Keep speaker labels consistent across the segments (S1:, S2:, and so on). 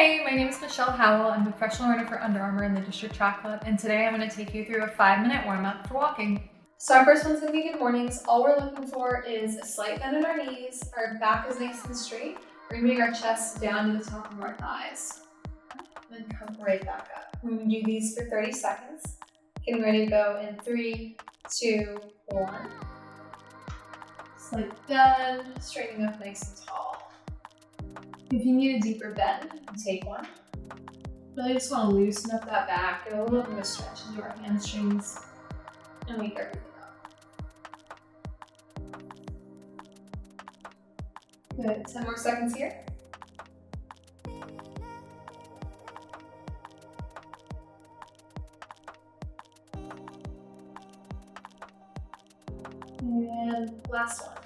S1: Hey, my name is Michelle Howell. I'm a professional runner for Under Armour in the District Track Club, and today I'm going to take you through a 5-minute warm-up for walking. So our first one's going to be good mornings. All we're looking for is a slight bend in our knees, our back is nice and straight. We're going to bring our chest down to the top of our thighs. And then come right back up. We're going to do these for 30 seconds. Getting ready to go in 3, 2, 1. Slight bend, straightening up nice and tall. If you need a deeper bend, take one. Really just want to loosen up that back, get a little bit of a stretch into our hamstrings, and wake everything up. Good, 10 more seconds here. And last one.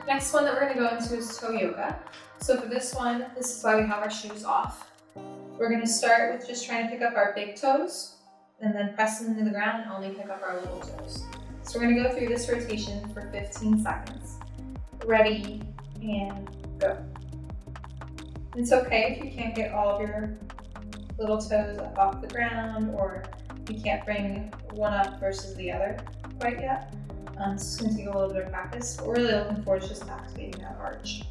S1: Next one that we're going to go into is toe yoga. So for this one, this is why we have our shoes off. We're going to start with just trying to pick up our big toes and then press them into the ground and only pick up our little toes. So we're going to go through this rotation for 15 seconds. Ready, and go. It's okay if you can't get all of your little toes up off the ground, or you can't bring one up versus the other quite yet. It's going to take a little bit of practice. What we're really looking for is just activating that arch.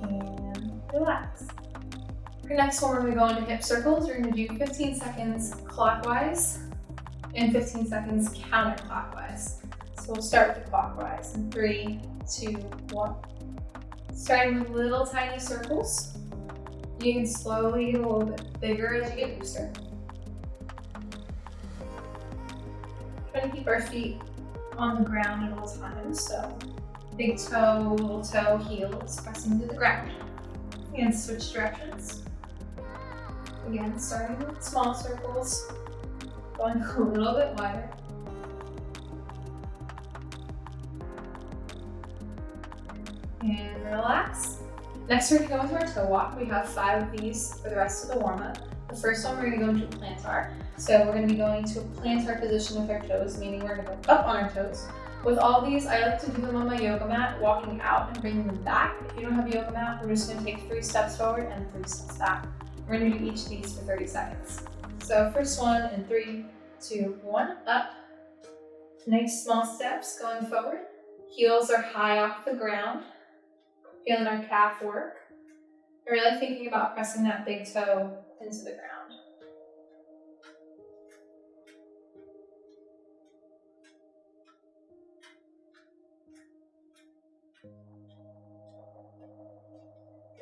S1: And relax. For next one, we're going to go into hip circles. We're going to do 15 seconds clockwise and 15 seconds counterclockwise. So we'll start with the clockwise in 3, 2, 1. Starting with little tiny circles. You can slowly get a little bit bigger as you get looser. Trying to keep our feet on the ground at all times. So big toe, little toe, heels pressing to the ground. And switch directions. Again, starting with small circles, going a little bit wider. And relax. Next, we're going to go into our toe walk. We have 5 of these for the rest of the warm-up. The first one, we're going to go into a plantar. So we're going to be going to a plantar position with our toes, meaning we're going to go up on our toes. With all these, I like to do them on my yoga mat, walking out and bringing them back. If you don't have a yoga mat, we're just going to take 3 steps forward and 3 steps back. We're going to do each of these for 30 seconds. So first one in 3, 2, 1, up. Nice small steps going forward. Heels are high off the ground. Feeling our calf work. We're really thinking about pressing that big toe into the ground.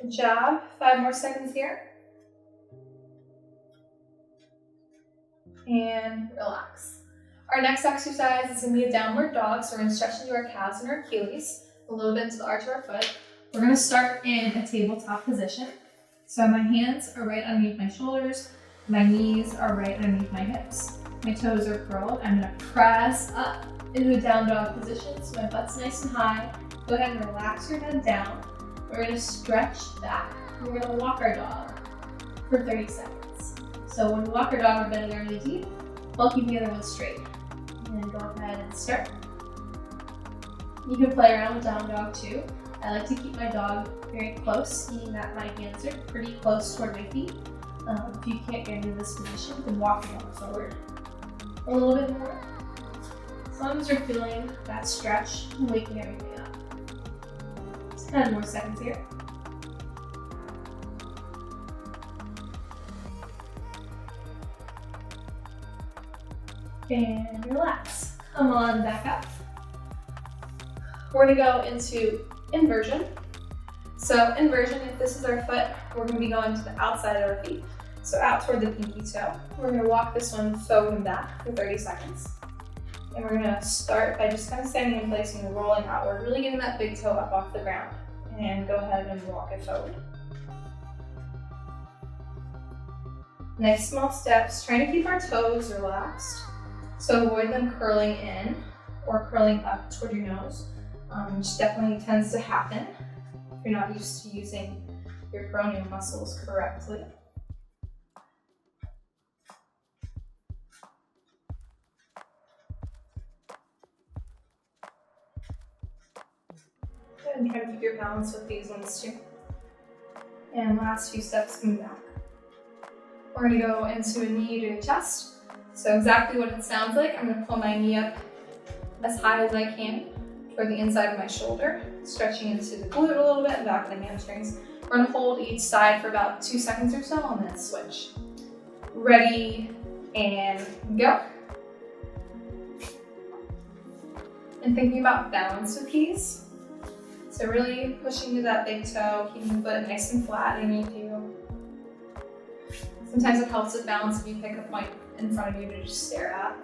S1: Good job. 5 more seconds here. And relax. Our next exercise is going to be a downward dog. So we're going to stretch into our calves and our Achilles, a little bit into the arch of our foot. We're going to start in a tabletop position. So my hands are right underneath my shoulders. My knees are right underneath my hips. My toes are curled. I'm going to press up into a down dog position. So my butt's nice and high. Go ahead and relax your head down. We're going to stretch back. We're going to walk our dog for 30 seconds. So when we walk our dog, we're bending our knee deep while keeping the other one straight. And go ahead and start. You can play around with down dog too. I like to keep my dog very close, meaning that my hands are pretty close toward my feet. If you can't get into this position, then walk them forward a little bit more. As long as you're feeling that stretch and waking everything up. 10 more seconds here. And relax. Come on back up. We're going to go into inversion. So inversion, if this is our foot, we're going to be going to the outside of our feet. So out toward the pinky toe. We're going to walk this one forward and back for 30 seconds. And we're going to start by just kind of standing in place and rolling outward, really getting that big toe up off the ground. And go ahead and walk it forward. Nice small steps, trying to keep our toes relaxed. So avoid them curling in or curling up toward your nose, which definitely tends to happen if you're not used to using your peroneal muscles correctly. And try to keep your balance with these ones too. And last few steps, coming back. We're gonna go into a knee to the chest. So exactly what it sounds like, I'm gonna pull my knee up as high as I can toward the inside of my shoulder, stretching into the glute a little bit and back of the hamstrings. We're gonna hold each side for about 2 seconds or so and then switch. Ready, and go. And thinking about balance with these. So really pushing to that big toe, keeping the foot nice and flat underneath you. Sometimes it helps with balance if you pick a point in front of you to just stare at.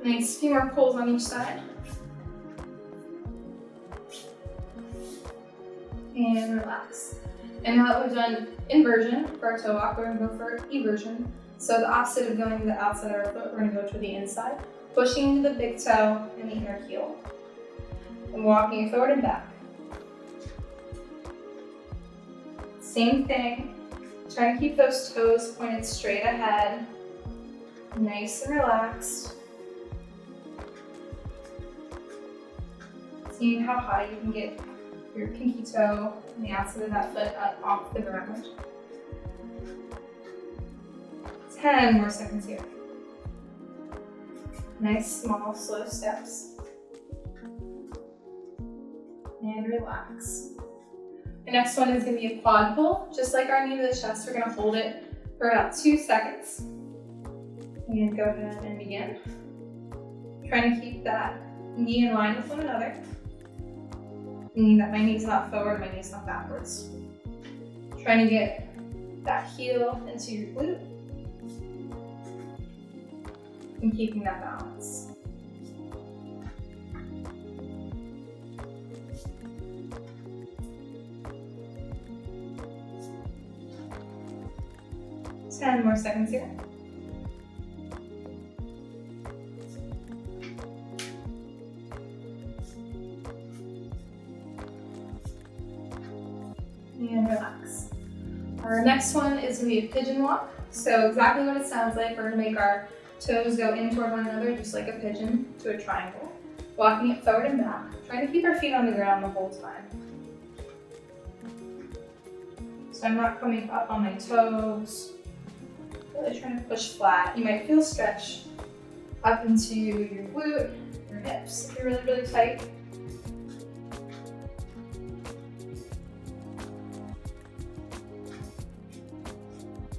S1: Nice, few more pulls on each side. And relax. And now that we've done inversion for our toe walk, we're gonna go for eversion. So the opposite of going to the outside of our foot, we're gonna go to the inside, pushing into the big toe and the inner heel. And walking it forward and back. Same thing, try to keep those toes pointed straight ahead, nice and relaxed. Seeing how high you can get your pinky toe and the outside of that foot up off the ground. 10 more seconds here. Nice, small, slow steps. And relax. The next one is going to be a quad pull. Just like our knee to the chest, we're going to hold it for about 2 seconds. And go ahead and begin. Trying to keep that knee in line with one another. Meaning that my knee's not forward, my knee's not backwards. Trying to get that heel into your glute. And keeping that balance. Ten more seconds here. And relax. Our next one is going to be a pigeon walk. So exactly what it sounds like. We're going to make our toes go in toward one another, just like a pigeon to a triangle. Walking it forward and back. Trying to keep our feet on the ground the whole time. So I'm not coming up on my toes. Really trying to push flat. You might feel stretch up into your glute, your hips if you're really, really tight.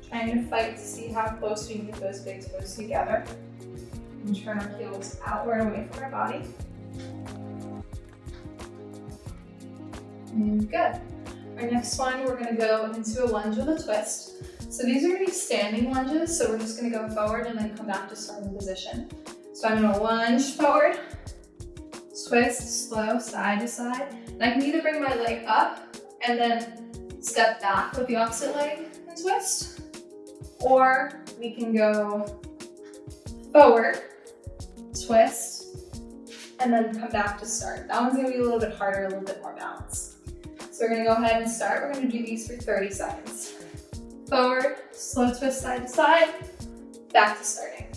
S1: Trying to fight to see how close we can get those big toes together. And turn our heels outward away from our body. And good. Our next one, we're gonna go into a lunge with a twist. So these are gonna be standing lunges, so we're just gonna go forward and then come back to starting position. So I'm gonna lunge forward, twist, slow, side to side. And I can either bring my leg up and then step back with the opposite leg and twist, or we can go forward, twist, and then come back to start. That one's gonna be a little bit harder, a little bit more balanced. So we're gonna go ahead and start. We're gonna do these for 30 seconds. Forward, slow twist side to side, back to starting.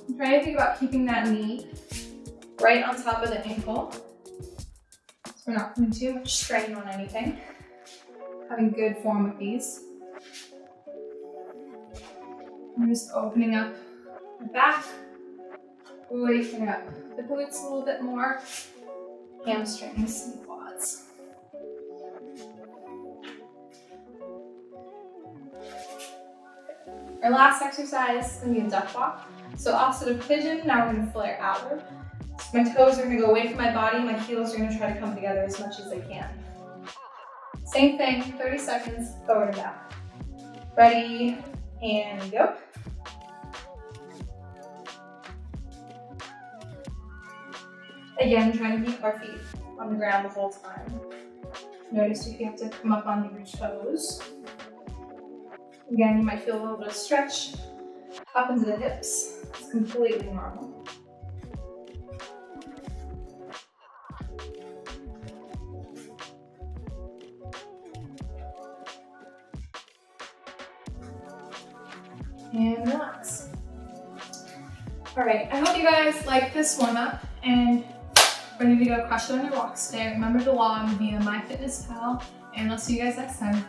S1: I'm trying to think about keeping that knee right on top of the ankle. So we're not putting too much strain on anything. Having good form with these. I'm just opening up the back, waking up the glutes a little bit more, hamstrings and quads. Our last exercise is going to be a duck walk. So opposite of pigeon, now we're going to flare outward. So my toes are going to go away from my body, my heels are going to try to come together as much as they can. Same thing, 30 seconds, forward and back. Ready, and go. Again, trying to keep our feet on the ground the whole time. Notice if you have to come up on your toes. Again, you might feel a little bit of stretch up into the hips. It's completely normal. and relax. All right, I hope you guys like this warm up and ready to go crush it on your walks today. Remember to log via MyFitnessPal, and I'll see you guys next time.